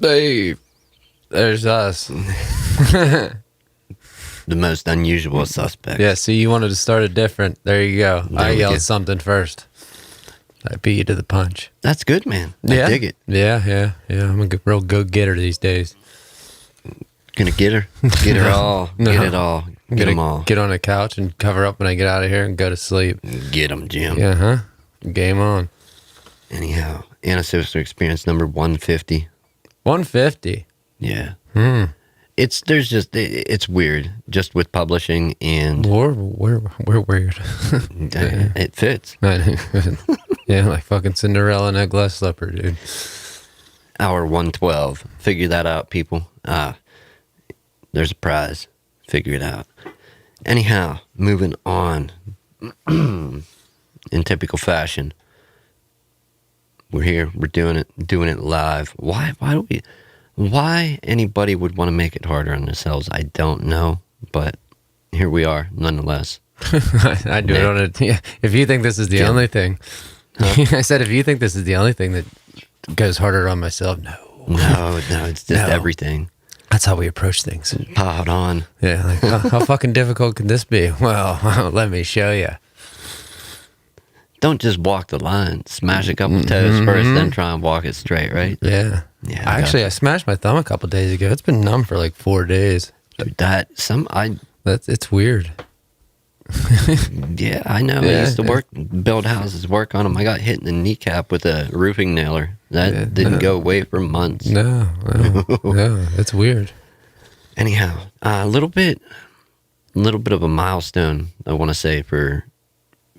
Hey, there's us. The most unusual suspect. Yeah, see, you wanted to start it different. There you go. There I we yelled go. something first. I beat you to the punch. That's good, man. Yeah. I dig it. Yeah. I'm a real go-getter these days. Gonna get her. Get her all. No. Get it all. I'm Get gonna them all. get on a couch and cover up when I get out of here and go to sleep. Get them, Jim. Yeah, huh? Game on. Anyhow, antisocial experience number 150. 150. Yeah. Hmm. It's weird just with publishing and We're weird. it fits. Yeah, like fucking Cinderella and a glass slipper, dude. Hour 112. Figure that out, people. There's a prize. Figure it out. Anyhow, moving on. In typical fashion. We're here. We're doing it live. Why anybody would want to make it harder on themselves, I don't know. But here we are, nonetheless. I do it on it. Yeah. If you think this is the only thing, I said, if you think this is the only thing that goes harder on myself, no, it's just everything. That's how we approach things. Piled on. Yeah, like how fucking difficult can this be? Well, let me show you. Don't just walk the line. Smash a couple toes first, then try and walk it straight, right? Yeah. Yeah. I smashed my thumb a couple days ago. It's been numb for like 4 days. Dude, It's weird. Yeah, I know. I used to build houses, work on them. I got hit in the kneecap with a roofing nailer. That didn't go away for months. No, it's weird. Anyhow, a little bit of a milestone, I want to say, for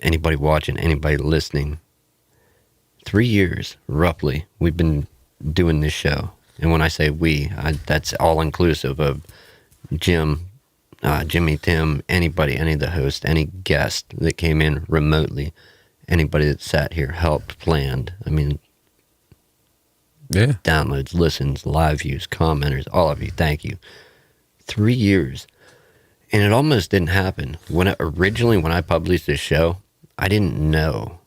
anybody watching, anybody listening. 3 years, roughly, we've been doing this show. And when I say we, that's all inclusive of Jim, Jimmy, Tim, anybody, any of the hosts, any guest that came in remotely, anybody that sat here, helped, planned. I mean, Yeah. downloads, listens, live views, commenters, all of you, thank you. 3 years. And it almost didn't happen. When I published this show, I didn't know.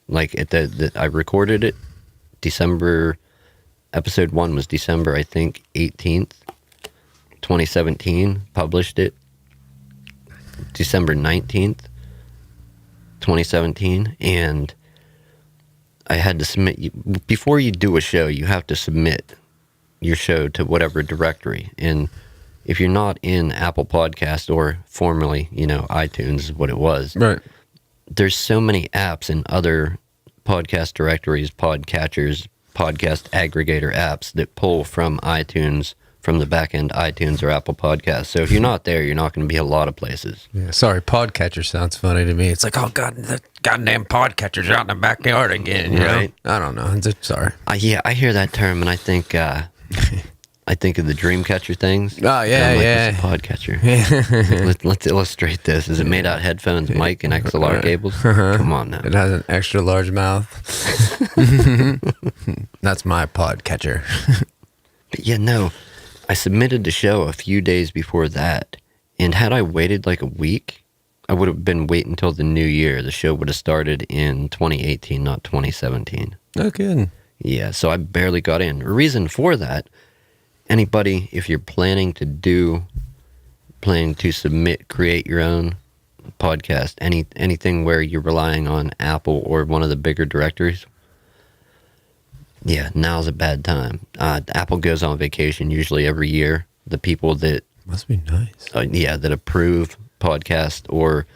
Like, I recorded it December, episode 1 was December, I think, 18th, 2017, published it December 19th, 2017, and I had to submit, before you do a show, you have to submit your show to whatever directory, and if you're not in Apple Podcast, or formerly, iTunes is what it was, Right. there's so many apps and other podcast directories, podcatchers, podcast aggregator apps that pull from iTunes, from the back end iTunes or Apple Podcasts. So if you're not there, you're not going to be a lot of places. Yeah. Sorry, podcatcher sounds funny to me. It's like, oh god, the goddamn podcatcher's out in the backyard again. You Right. know? I don't know. Sorry. Yeah, I hear that term, and I think of the Dreamcatcher things. Oh, yeah, I'm like, yeah. what's a podcatcher? Let's illustrate this. Is it made out of headphones, mic, and XLR cables? Come on now. It has an extra large mouth. That's my podcatcher. But yeah, no, I submitted the show a few days before that, and had I waited like a week, I would have been waiting until the new year. The show would have started in 2018, not 2017. No kidding. Yeah, so I barely got in. The reason for that, anybody, if you're planning to submit, create your own podcast, anything where you're relying on Apple or one of the bigger directories, yeah, now's a bad time. Apple goes on vacation usually every year. The people that Must be nice. that approve podcasts or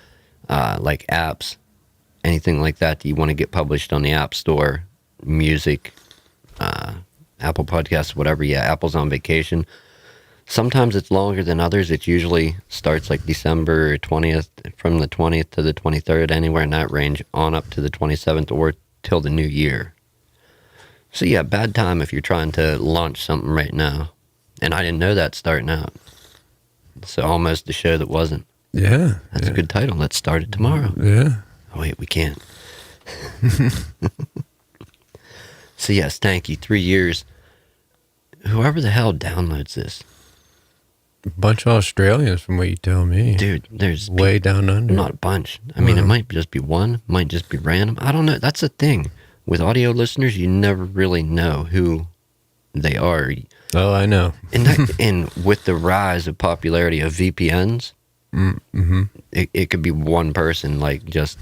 like apps, anything like that you want to get published on the App Store, music, Apple Podcasts, whatever. Yeah, Apple's on vacation. Sometimes it's longer than others. It usually starts like December 20th, from the 20th to the 23rd, anywhere in that range, on up to the 27th or till the new year. So yeah, bad time if you're trying to launch something right now. And I didn't know that starting out. So almost a show that wasn't. Yeah. That's a good title. Let's start it tomorrow. Yeah. Oh, wait, we can't. So yes, thank you. 3 years. Whoever the hell downloads this. A bunch of Australians from what you tell me. Dude, there's way down under. Not a bunch. I mean, it might just be one, might just be random. I don't know. That's the thing. With audio listeners, you never really know who they are. Oh, I know. And with the rise of popularity of VPNs, it could be one person, like, just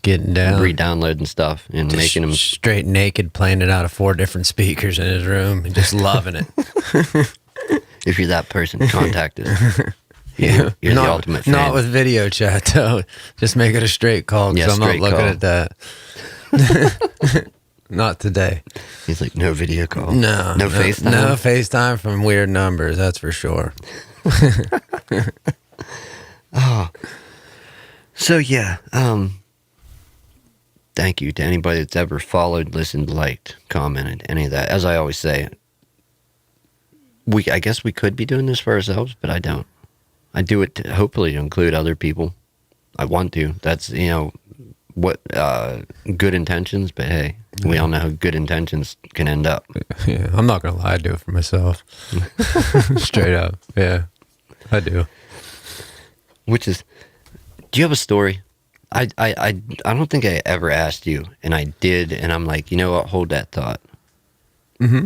getting down, re-downloading stuff and just making them straight naked, playing it out of 4 different speakers in his room and just loving it. If you're that person, contact us. You're the ultimate fan. Not with video chat, though. Just make it a straight call, because I'm not looking at that. Not today. He's like, no video call. No FaceTime. No FaceTime from weird numbers, that's for sure. Oh. So yeah, thank you to anybody that's ever followed, listened, liked, commented, any of that. As I always say, I guess we could be doing this for ourselves, but I don't. I do it to, hopefully, to include other people. I want to. That's, what good intentions, but hey, we all know how good intentions can end up. Yeah, I'm not gonna lie, I do it for myself. Straight up. Yeah, I do. Which is, do you have a story? I don't think I ever asked you, and I did, and I'm like, you know what? Hold that thought. Mm-hmm.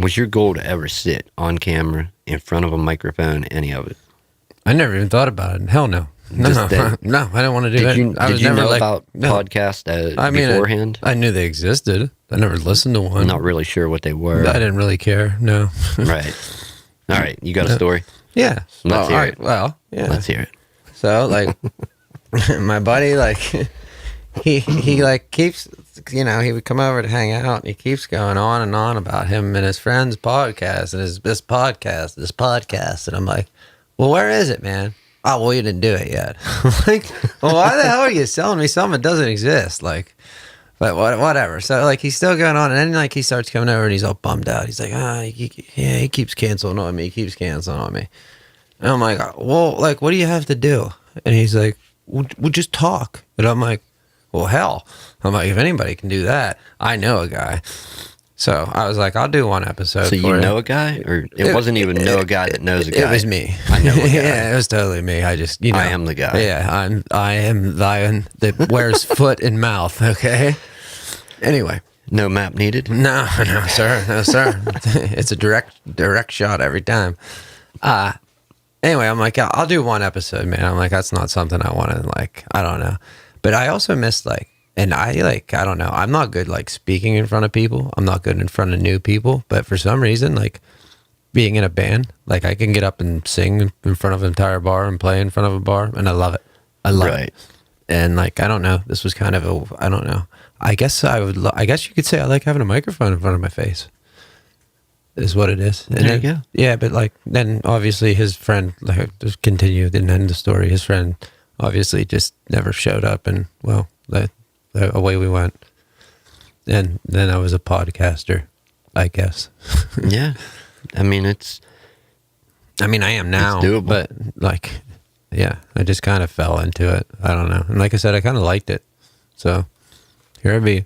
Was your goal to ever sit on camera in front of a microphone, any of it? I never even thought about it. Hell no. No, I didn't want to do it. Did you know about podcasts beforehand? I knew they existed. I never listened to one. I'm not really sure what they were. I didn't really care. No. Right. All right. You got a story? Yeah. Let's hear it. Well, yeah. Let's hear it. So, like, my buddy, like, he like keeps, he would come over to hang out, and he keeps going on and on about him and his friend's podcast and this podcast. And I'm like, well, where is it, man? Oh, well, you didn't do it yet. Like, well, why the hell are you selling me something that doesn't exist? Like, but whatever. So, like, he's still going on, and then, like, he starts coming over, and he's all bummed out. He's like, he keeps canceling on me. And I'm like, well, like, what do you have to do? And he's like, we'll just talk. And I'm like, well, hell. I'm like, if anybody can do that, I know a guy. So I was like, I'll do one episode. So you know a guy? Or it wasn't even a guy that knows a guy? It was me. I know a guy. Yeah, it was totally me. I just, I am the guy. Yeah, I am the that wears foot and mouth, okay? Anyway. No map needed? No, sir. No, sir. It's a direct shot every time. Anyway, I'm like, I'll do one episode, man. I'm like, that's not something I want to, like, I don't know. But I also missed, like, and I don't know. I'm not good, like, speaking in front of people. I'm not good in front of new people. But for some reason, like, being in a band, like, I can get up and sing in front of an entire bar and play in front of a bar, and I love it. I love it. And, like, I don't know. This was kind of I don't know. I guess I guess you could say I like having a microphone in front of my face. Is what it is. And there you go. Yeah, but, like, then obviously his friend, like, just continued, didn't end the story. His friend obviously just never showed up, and, well, away we went. And then I was a podcaster, I guess. Yeah. I mean, I am now. It's doable. But, like, yeah, I just kind of fell into it. I don't know. And like I said, I kind of liked it. So, here I be.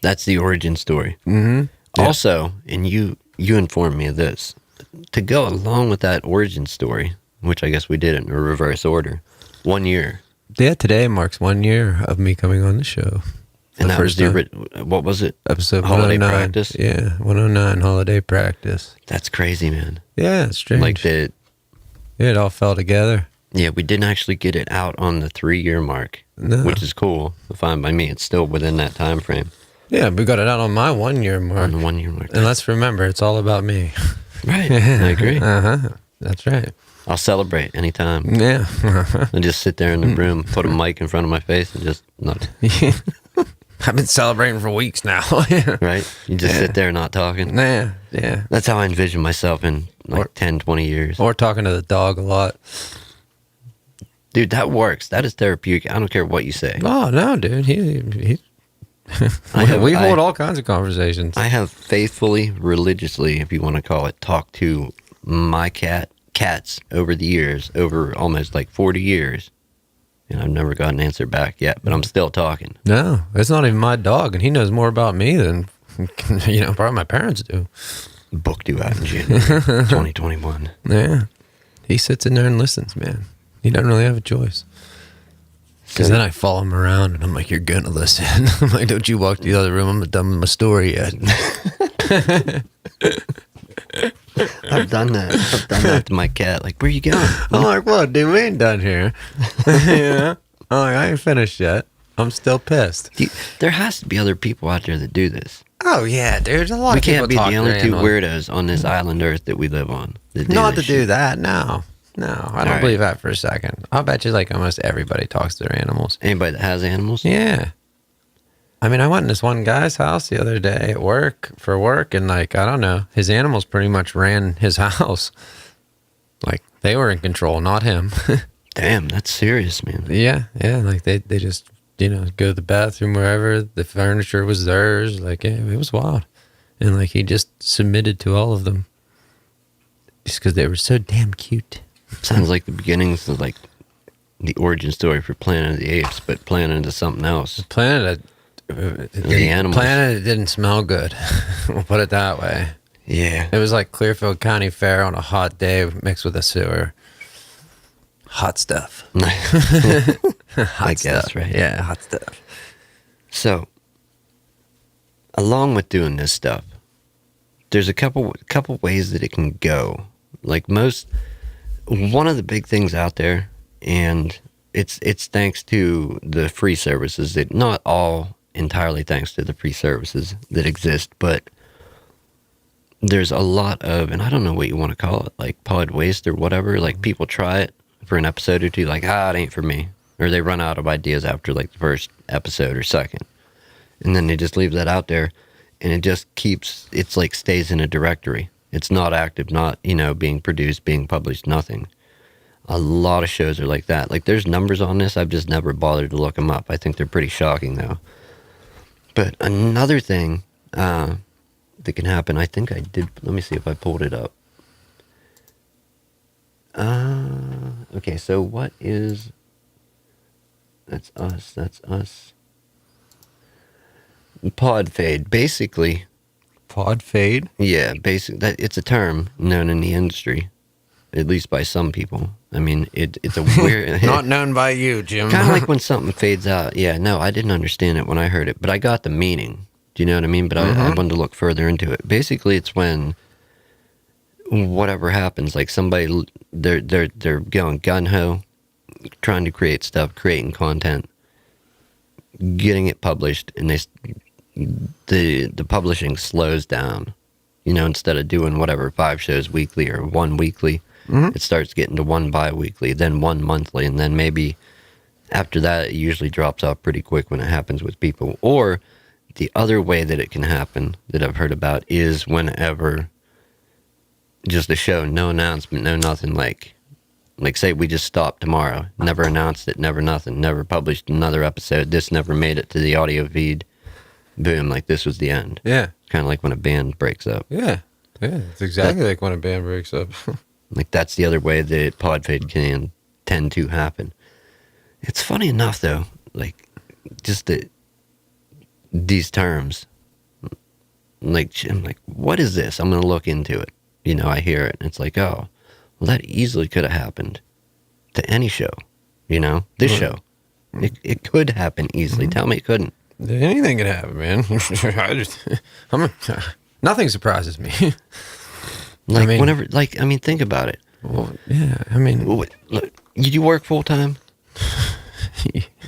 That's the origin story. Mm-hmm. Yeah. Also, and you informed me of this, to go along with that origin story, which I guess we did in a reverse order, 1 year. Yeah, today marks 1 year of me coming on the show. And that was what was it? Episode Holiday 109. Practice? Yeah, 109, Holiday Practice. That's crazy, man. Yeah, it's strange. Like that. Yeah, it all fell together. Yeah, we didn't actually get it out on the 3-year mark, which is cool. Fine by me. It's still within that time frame. Yeah, we got it out on my 1 year mark. On the 1 year mark. And let's remember, it's all about me. Right. I agree. Uh-huh. That's right. I'll celebrate anytime. Yeah. And just sit there in the room, put a mic in front of my face, and just not. I've been celebrating for weeks now. Right? You just sit there not talking. Yeah. That's how I envision myself in like 10, 20 years. Or talking to the dog a lot. Dude, that works. That is therapeutic. I don't care what you say. Oh, no, dude. We hold all kinds of conversations. I have faithfully, religiously, if you want to call it, talked to my cats over the years, over almost like 40 years. And I've never got an answer back yet, but I'm still talking. No, it's not even my dog, and he knows more about me than, probably my parents do. Book due out in January 2021. Yeah. He sits in there and listens, man. He doesn't really have a choice. Because then I follow him around and I'm like, you're going to listen. I'm like, don't you walk to the other room. I'm not done with my story yet. I've done that. I've done that to my cat. Like, where you going? I'm like, well, dude, we ain't done here. I'm like, I ain't finished yet. I'm still pissed. There has to be other people out there that do this. Oh, yeah, dude. A lot We of people can't be talk the only to two animals. weirdos on this island Earth that we live on. That Not to this do shit. that, no. No, I don't right. believe that for a second. I'll bet you like almost everybody talks to their animals. Anybody that has animals? Yeah. I mean, I went in this one guy's house the other day at work, and like, I don't know, his animals pretty much ran his house. Like, they were in control, not him. Damn, that's serious, man. Yeah, like they just, go to the bathroom wherever, the furniture was theirs. Like, yeah, it was wild. And like, he just submitted to all of them. Just because they were so damn cute. Sounds like the beginnings of like the origin story for Planet of the Apes, but Planet into something else. Planet didn't smell good. We'll put it that way. Yeah. It was like Clearfield County Fair on a hot day mixed with a sewer. Hot stuff. I guess, right? Yeah, hot stuff. So, along with doing this stuff, there's a couple ways that it can go. Like one of the big things out there, and it's thanks to the free services, that not all entirely thanks to the free services that exist, but there's a lot of, and I don't know what you want to call it, like pod waste or whatever. Like, people try it for an episode or two, like, it ain't for me. Or they run out of ideas after like the first episode or second. And then they just leave that out there, and it just it's like stays in a directory. It's not active, not, being produced, being published, nothing. A lot of shows are like that. Like, there's numbers on this. I've just never bothered to look them up. I think they're pretty shocking, though. But another thing that can happen, I think I did. Let me see if I pulled it up. Okay, so what is... That's us. Pod fade. Basically... Pod fade? Yeah, it's a term known in the industry, at least by some people. I mean, it's a weird... Not known by you, Jim. Kind of like when something fades out. Yeah, no, I didn't understand it when I heard it, but I got the meaning. Do you know what I mean? But I wanted to look further into it. Basically, it's when whatever happens, like somebody, they're going gung-ho, trying to create stuff, creating content, getting it published, and the publishing slows down. Instead of doing whatever 5 shows weekly or 1 weekly, it starts getting to 1 bi-weekly, then 1 monthly, and then maybe after that, it usually drops off pretty quick when it happens with people. Or the other way that it can happen that I've heard about is whenever just a show, no announcement, no nothing, like say we just stopped tomorrow, never announced it, never nothing, never published another episode, this never made it to the audio feed, boom, like this was the end. Yeah. Kind of like when a band breaks up. Yeah. It's exactly like when a band breaks up. Like, that's the other way that pod fade can tend to happen. It's funny enough, though, like, just these terms, like, I'm like, what is this? I'm going to look into it. I hear it, and it's like, oh, well, that easily could have happened to any show, this show. It could happen easily. Tell me it couldn't. Anything can happen, man. Nothing surprises me. Like, think about it. Well, yeah, I mean... Look, you work full-time?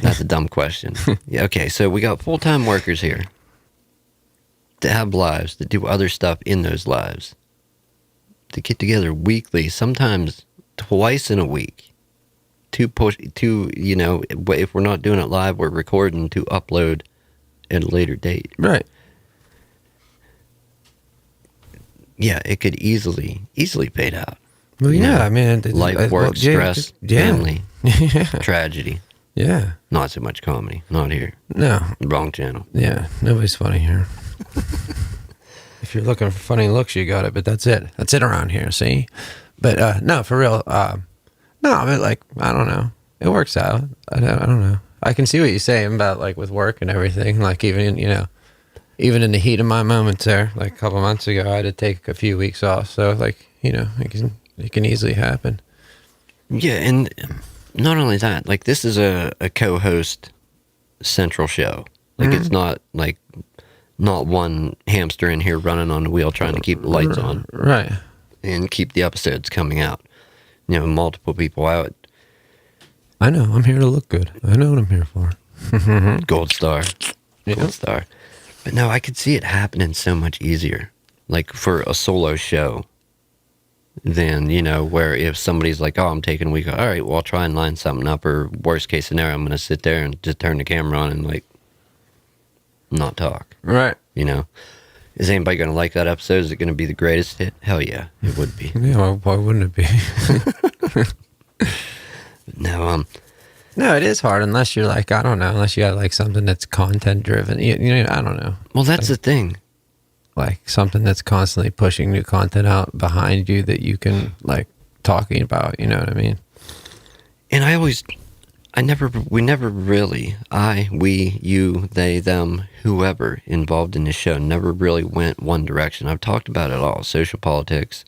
That's a dumb question. Yeah, okay, so we got full-time workers here that have lives, that do other stuff in those lives, to get together weekly, sometimes twice in a week, if we're not doing it live, we're recording to upload at a later date. Right. Yeah, it could easily fade out. Well, yeah, I mean... Life, work, stress, family, tragedy. Yeah. Not so much comedy. Not here. No. Wrong channel. Yeah, nobody's funny here. If you're looking for funny looks, you got it, but that's it. That's it around here, see? But, no, for real, no, I mean, like, I don't know. It works out. I don't know. I can see what you're saying about, like, with work and everything. Like, even in the heat of my moments there, like a couple months ago, I had to take a few weeks off. So, like, it can easily happen. Yeah, and not only that, like this is a co-host central show. Like it's not like not one hamster in here running on the wheel trying to keep the lights on. Right. And keep the episodes coming out. You know, multiple people out. I know. I'm here to look good. I know what I'm here for. Gold star. Yeah. Gold star. But no, I could see it happening so much easier. Like for a solo show than, you know, where if somebody's like, oh, I'm taking a week off. All right, well, I'll try and line something up. Or worst case scenario, I'm going to sit there and just turn the camera on and like not talk. Right. You know? Is anybody going to like that episode? Is it going to be the greatest hit? Hell yeah, it would be. Yeah, why wouldn't it be? No, No, it is hard unless you're like, I don't know, unless you got like something that's content driven. You know, I don't know. well, that's the thing. Like something that's constantly pushing new content out behind you that you can like talking about, you know what I mean? And we never really, we, you, they, them, whoever involved in this show never really went one direction. I've talked about it all. Social politics,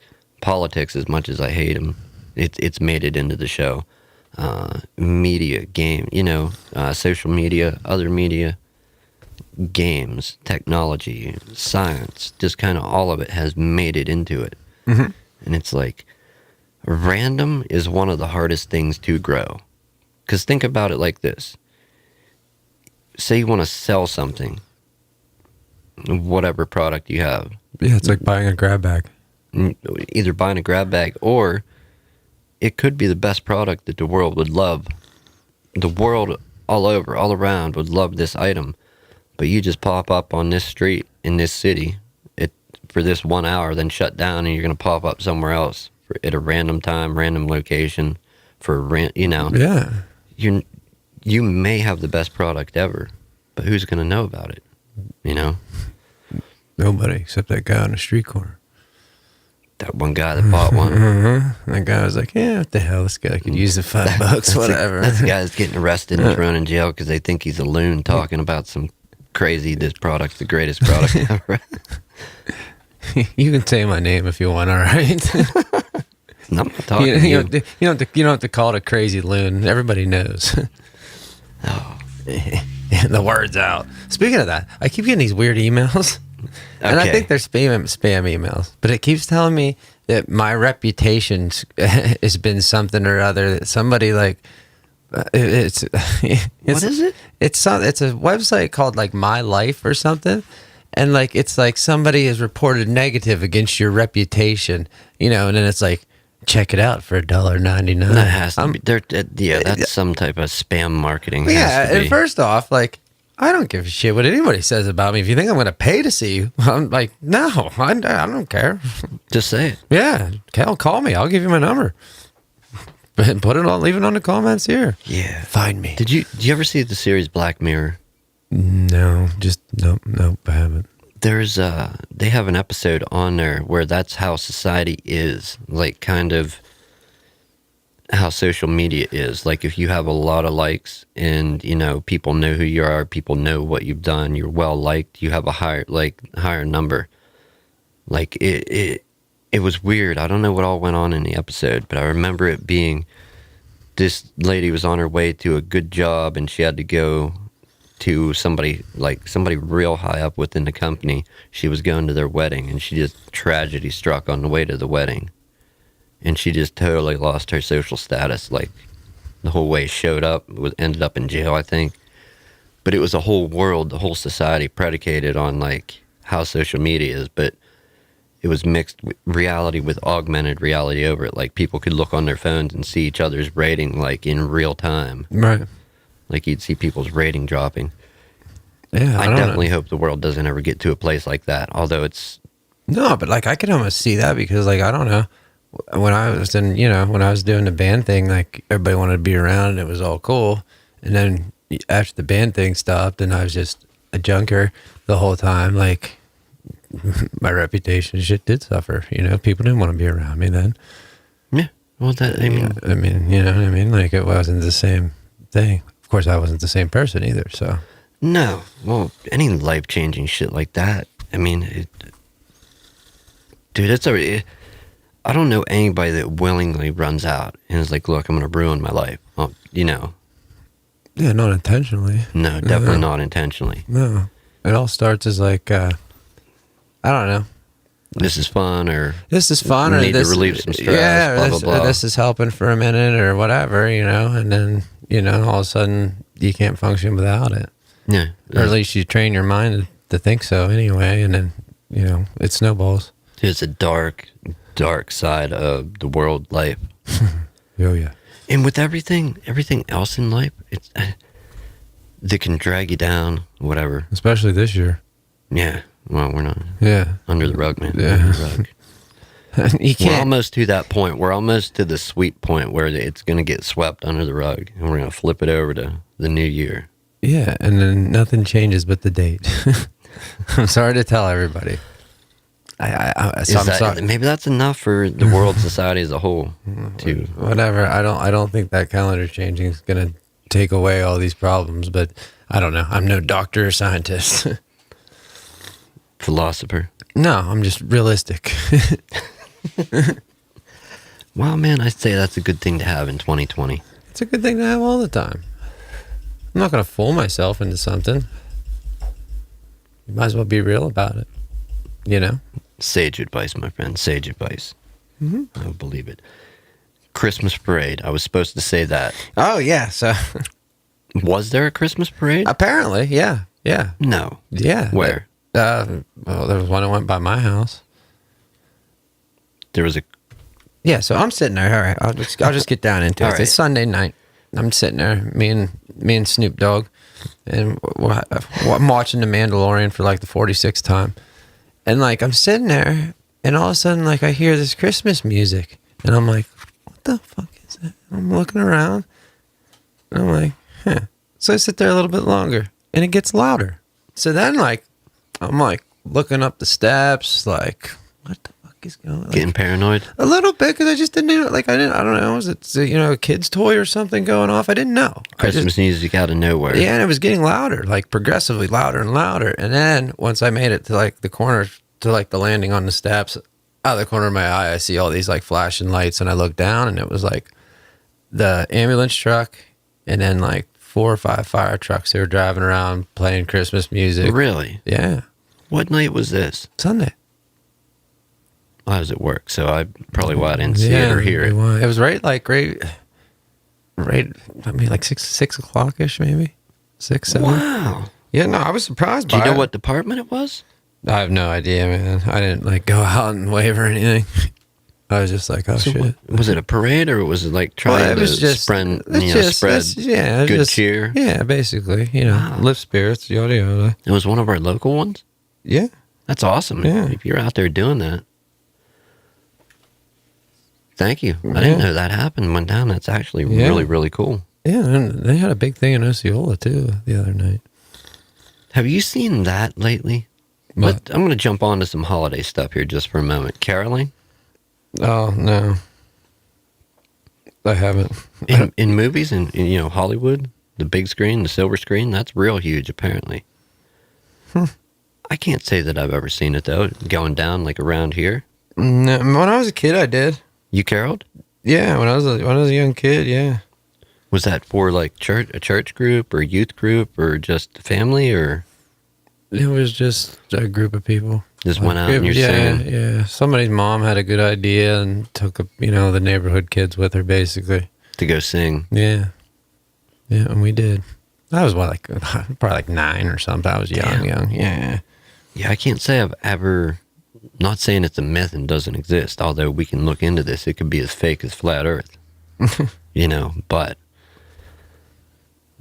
as much as I hate them, it's made it into the show. Media, game, you know, social media, other media, games, technology, science, just kind of all of it has made it into it. Mm-hmm. And it's like, random is one of the hardest things to grow. Because think about it like this. Say you want to sell something, whatever product you have. Yeah, it's like buying a grab bag. Either buying a grab bag or it could be the best product that the world would love. The world all over, all around would love this item. But you just pop up on this street in this city for this 1 hour, then shut down, and you're going to pop up somewhere else at a random time, random location you know. Yeah. You may have the best product ever, but who's going to know about it? You know? Nobody except that guy on the street corner. That one guy that bought one. Mm-hmm. That guy was like, yeah, what the hell? This guy could use the $5, whatever. That's the guy that's getting arrested and thrown in jail because they think he's a loon talking about some crazy, this product's the greatest product ever. You can say my name if you want, all right? I'm not talking to you don't have to call it a crazy loon. Everybody knows. Oh. The word's out. Speaking of that, I keep getting these weird emails. And I think they're spam emails, but it keeps telling me that my reputation has been something or other. That somebody like it's what is it? It's a website called like My Life or something, and like it's like somebody has reported negative against your reputation, you know, and then it's like check it out for $1.99. That has to be. Yeah, that's some type of spam marketing. Yeah, and first off, like, I don't give a shit what anybody says about me. If you think I'm going to pay to see you, I'm like, no, I don't care. Just say it. Yeah, call me. I'll give you my number. But put it on, leave it on the comments here. Yeah, find me. Did you ever see the series Black Mirror? No, nope, I haven't. There's they have an episode on there where that's how society is, like kind of how social media is. Like if you have a lot of likes and, you know, people know who you are, people know what you've done, you're well liked, you have a higher number. Like it was weird. I don't know what all went on in the episode, but I remember it being this lady was on her way to a good job and she had to go to somebody real high up within the company. She was going to their wedding and she just tragedy struck on the way to the wedding. And she just totally lost her social status. Like the whole way showed up, ended up in jail, I think. But it was a whole world, the whole society predicated on like how social media is. But it was mixed with reality with augmented reality over it. Like people could look on their phones and see each other's rating like in real time. Right. Like you'd see people's rating dropping. Yeah, I definitely hope the world doesn't ever get to a place like that. Although it's no, but like I can almost see that because like I don't know. When I was when I was doing the band thing, like everybody wanted to be around and it was all cool. And then after the band thing stopped and I was just a junker the whole time, like my reputation shit did suffer. You know, people didn't want to be around me then. Yeah. Well, you know what I mean? Like it wasn't the same thing. Of course, I wasn't the same person either, so. No. Well, any life-changing shit like that, I mean, dude, I don't know anybody that willingly runs out and is like, look, I'm going to ruin my life. You know, Yeah, not intentionally. no, definitely not intentionally. No. It all starts as like, I don't know. This is fun, or This is fun, or need this to relieve some stress. Yeah, blah this, blah blah. this is helping for a minute, or whatever, and then all of a sudden you can't function without it, Yeah, or at least you train your mind to think so anyway, and then it snowballs. it's a dark side of the world life. Oh yeah. And with everything else in life, it's that can drag you down, whatever. Especially this year. Yeah. Well, we're not Yeah. under the rug, man. Yeah. Under the rug. You We're can't. almost to that point. We're almost to the sweet point where it's going to get swept under the rug, and we're going to flip it over to the new year. Yeah, and then nothing changes but the date. I'm sorry to tell everybody. I'm sorry. Maybe that's enough for the world, society as a whole. To Whatever. I don't think that calendar changing is gonna take away all these problems, but I don't know. I'm no doctor or scientist. philosopher. No, I'm just realistic. Well, man, I'd say that's a good thing to have in 2020. It's a good thing to have all the time. I'm not gonna fool myself into something. You might as well be real about it. Sage advice, my friend. Sage advice. Mm-hmm. I don't believe it. Christmas parade. I was supposed to say that. Oh yeah. So Was there a Christmas parade? apparently, yeah. No. Yeah. Where? Well, there was one that went by my house. There was a. Yeah, so I'm sitting there. All right, I'll just get down into it. All right. It's Sunday night. I'm sitting there, me and Snoop Dogg, and I'm watching The Mandalorian for like the 46th time, and like I'm sitting there, and all of a sudden like I hear this Christmas music, and I'm like, what the fuck is that? I'm looking around, and I'm like, huh. So I sit there a little bit longer, and it gets louder. So then like I'm like looking up the steps, like what the fuck is going on? Getting paranoid? A little bit, because I just didn't know. Like I don't know. Was it a kid's toy or something going off? I didn't know. Christmas music out of nowhere. Yeah, and it was getting louder, like progressively louder and louder. And then once I made it to like the corner, to like the landing on the steps, out of the corner of my eye, I see all these like flashing lights, and I look down, and it was like the ambulance truck, and then like 4 or 5 fire trucks. They were driving around playing Christmas music. Really? Yeah, What night was this? Sunday. I was at work, so I probably why I didn't see it or hear it. It was right. I mean, like 6 o'clock ish, maybe 6, 7. Wow. Yeah, no, I was surprised Do by you know it. what department it was? I have no idea, man. I didn't like go out and wave or anything. I was just like, oh So shit. was it a parade, or was it like trying to spread good cheer? Yeah, basically, Wow. lift spirits, yada yada. It was one of our local ones? Yeah, That's awesome. Yeah. If you're out there doing that. Thank you. I didn't know that happened. Went down. That's actually Yeah. really, really cool. yeah. And they had a big thing in Osceola too the other night. Have you seen that lately? What? I'm going to jump onto some holiday stuff here just for a moment. Caroling? Oh no, I haven't. In movies, in Hollywood, the big screen, the silver screen, that's real huge apparently. I can't say that I've ever seen it though, going down like around here. No, when I was a kid, I did. You caroled? Yeah, when I was a young kid, yeah. Was that for like a church group or youth group or just family, or It was just a group of people. just went out and you're yeah, singing? yeah. Somebody's mom had a good idea and took the neighborhood kids with her, basically. To go sing? Yeah, yeah, and we did. I was probably like 9 or something. I was young. Yeah. Yeah, I can't say I've ever. Not saying it's a myth and doesn't exist, although we can look into this. It could be as fake as flat Earth, but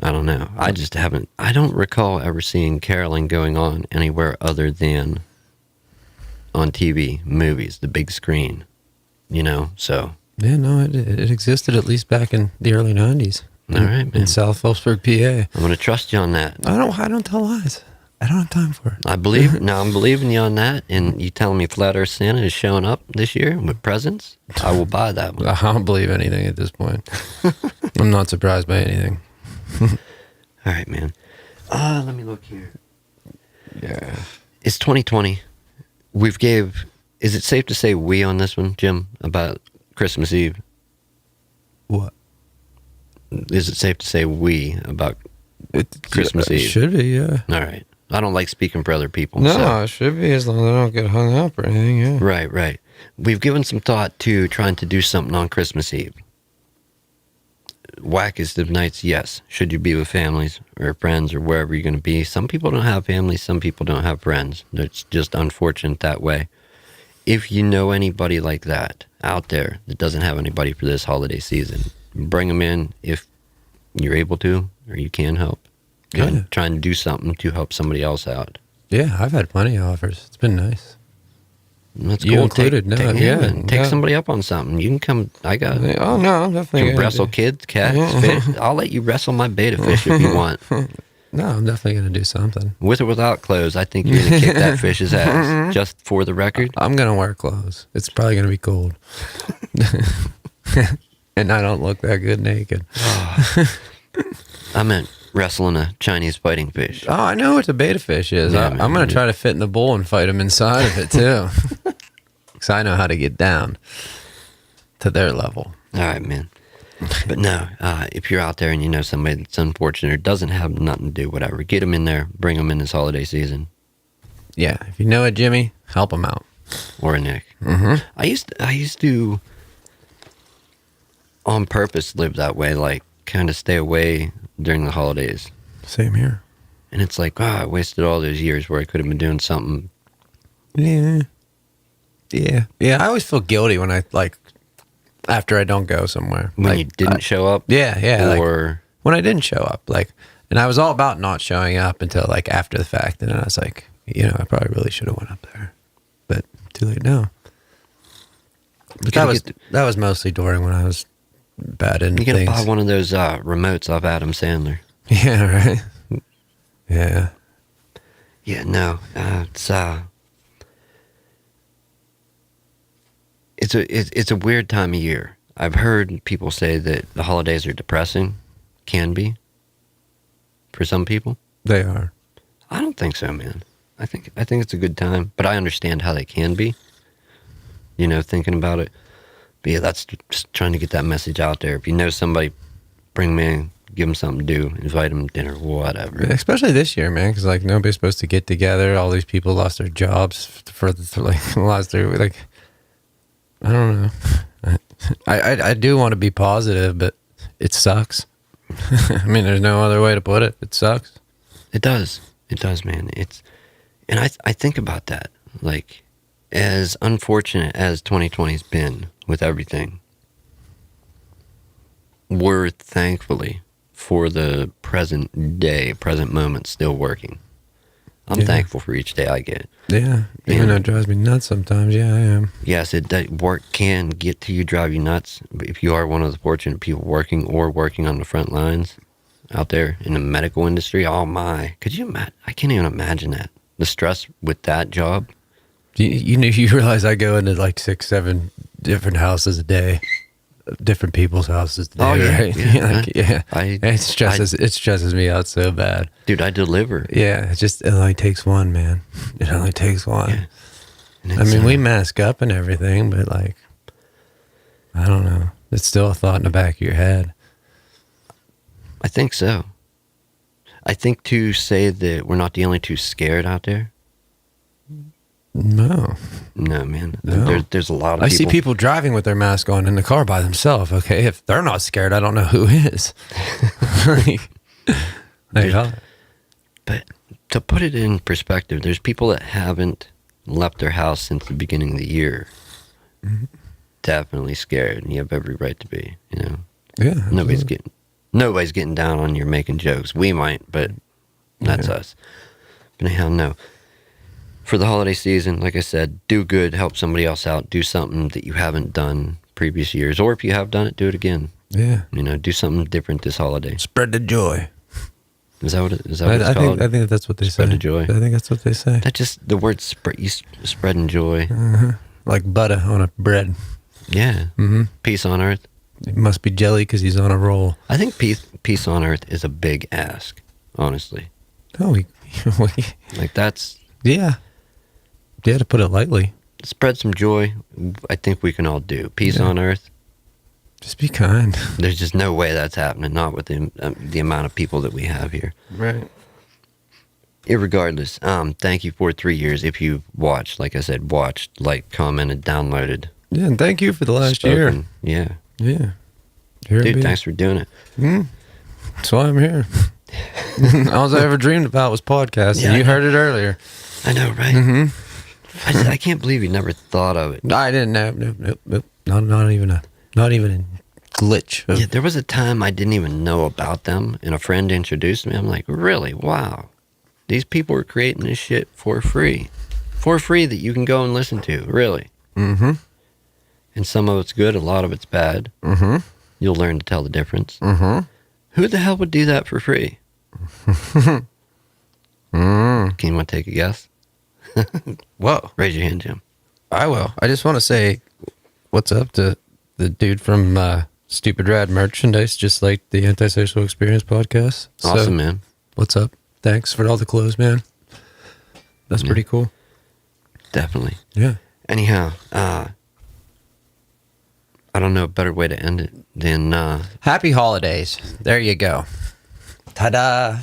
I don't know. I just haven't. I don't recall ever seeing caroling going on anywhere other than on TV, movies, the big screen. So. Yeah, no, it existed at least back in the early 90s. All right, man. In South Phillipsburg, PA. I'm going to trust you on that. I don't tell lies. I don't have time for it. I believe. Now I'm believing you on that, and you telling me Flat Earth Santa is showing up this year with presents. I will buy that one. I don't believe anything at this point. I'm not surprised by anything. All right, man. Let me look here. Yeah. It's 2020. Is it safe to say we on this one, Jim, about Christmas Eve? What? Is it safe to say we about Christmas Eve? It should be, yeah. All right. I don't like speaking for other people. No, so. it should be, as long as I don't get hung up or anything, yeah. Right. We've given some thought to trying to do something on Christmas Eve. Wackest of nights, yes. Should you be with families or friends or wherever you're going to be? Some people don't have families, some people don't have friends. It's just unfortunate that way. If you know anybody like that out there that doesn't have anybody for this holiday season, bring them in if you're able to or you can help. And trying to do something to help somebody else out. Yeah, I've had plenty of offers. It's been nice. That's You cool. included, Take somebody up on something. You can come. I got. Oh no, I'm definitely Can wrestle kids, cats, fish. I'll let you wrestle my beta fish if you want. No, I'm definitely gonna do something. With or without clothes, I think you're gonna kick that fish's ass. Just for the record, I'm gonna wear clothes. It's probably gonna be cold, and I don't look that good naked. I meant wrestling a Chinese fighting fish. Oh, I know what a beta fish is. Yeah, I'm going to try to fit in the bowl and fight them inside of it, too. Because I know how to get down to their level. All right, man. But no, if you're out there and you know somebody that's unfortunate or doesn't have nothing to do, whatever, get them in there, bring them in this holiday season. Yeah, if you know a Jimmy, help him out. Or a Nick. Mm-hmm. I used to, on purpose, live that way, like, kind of stay away during the holidays. Same here. And it's like, I wasted all those years where I could have been doing something. Yeah. I always feel guilty when I, after I don't go somewhere. When you didn't show up? Yeah. Or when I didn't show up. And I was all about not showing up until, after the fact. And then I was like, I probably really should have went up there. But too late now. But that was mostly during when I was bad in you gotta things. buy one of those remotes off Adam Sandler. Yeah, right. Yeah. Yeah, no, it's a weird time of year. I've heard people say that the holidays are depressing. Can be for some people. They are. I don't think so, man. I think it's a good time, but I understand how they can be. Thinking about it. But yeah, that's just trying to get that message out there. If you know somebody, bring them in, give them something to do, invite them to dinner, whatever. Especially this year, man, because nobody's supposed to get together. All these people lost their jobs for the last 3 weeks. I don't know. I do want to be positive, but it sucks. I mean, there's no other way to put it. It sucks. It does, man. And I think about that, as unfortunate as 2020's been with everything, we're thankfully for the present moment still working. I'm thankful for each day I get. Yeah, even though it drives me nuts sometimes. Yeah, I am. Yes, work can get to you, drive you nuts. But if you are one of the fortunate people working on the front lines out there in the medical industry, oh my, could you imagine? I can't even imagine that. The stress with that job. You realize I go into 6-7 different houses a day, different people's houses a day, oh, yeah, right? Yeah. It stresses me out so bad. Dude, I deliver. Yeah, it only takes one, man. It only takes one. Yeah. I mean, we mask up and everything, but I don't know. It's still a thought in the back of your head. I think so. I think to say that we're not the only two scared out there. No, man. No. There's a lot of people. I see people driving with their mask on in the car by themselves. Okay, if they're not scared, I don't know who is. But to put it in perspective, there's people that haven't left their house since the beginning of the year. Mm-hmm. Definitely scared, and you have every right to be. Yeah. Nobody's getting down on you making jokes. We might, but that's us. But anyhow, no. For the holiday season, like I said, do good, help somebody else out, do something that you haven't done previous years, or if you have done it, do it again. Yeah. Do something different this holiday. Spread the joy. Is that what it's called? I think that's what they say. Spread the joy. I think that's what they say. That just, the word spreading joy. Uh-huh. Like butter on a bread. Yeah. Mm-hmm. Peace on earth. It must be jelly because he's on a roll. I think peace on earth is a big ask, honestly. Oh, that's... Yeah. Yeah, to put it lightly. Spread some joy. I think we can all do. Peace on earth. Just be kind. There's just no way that's happening. Not with the amount of people that we have here. Right. Irregardless, thank you for 3 years. If you watched, like I said, watched, like, commented, downloaded. Yeah, and thank you for the last year. Yeah. Yeah. Here Dude, thanks for doing it. That's why I'm here. All I ever dreamed about was podcasting. Yeah, You heard it earlier. I know, right? Mm-hmm. I can't believe you never thought of it. I didn't know. Nope. Not even a glitch. Yeah, there was a time I didn't even know about them, and a friend introduced me. I'm like, really? Wow. These people are creating this shit for free. For free that you can go and listen to, really. Mm-hmm. And some of it's good, a lot of it's bad. Mm-hmm. You'll learn to tell the difference. Mm-hmm. Who the hell would do that for free? Can you want to take a guess? Whoa. Raise your hand, Jim. I will. I just want to say what's up to the dude from Stupid Rad Merchandise, just like the Antisocial Experience podcast. Awesome, man. What's up? Thanks for all the clothes, man. That's pretty cool. Definitely. Yeah. Anyhow, I don't know a better way to end it than... Happy holidays. There you go. Ta-da.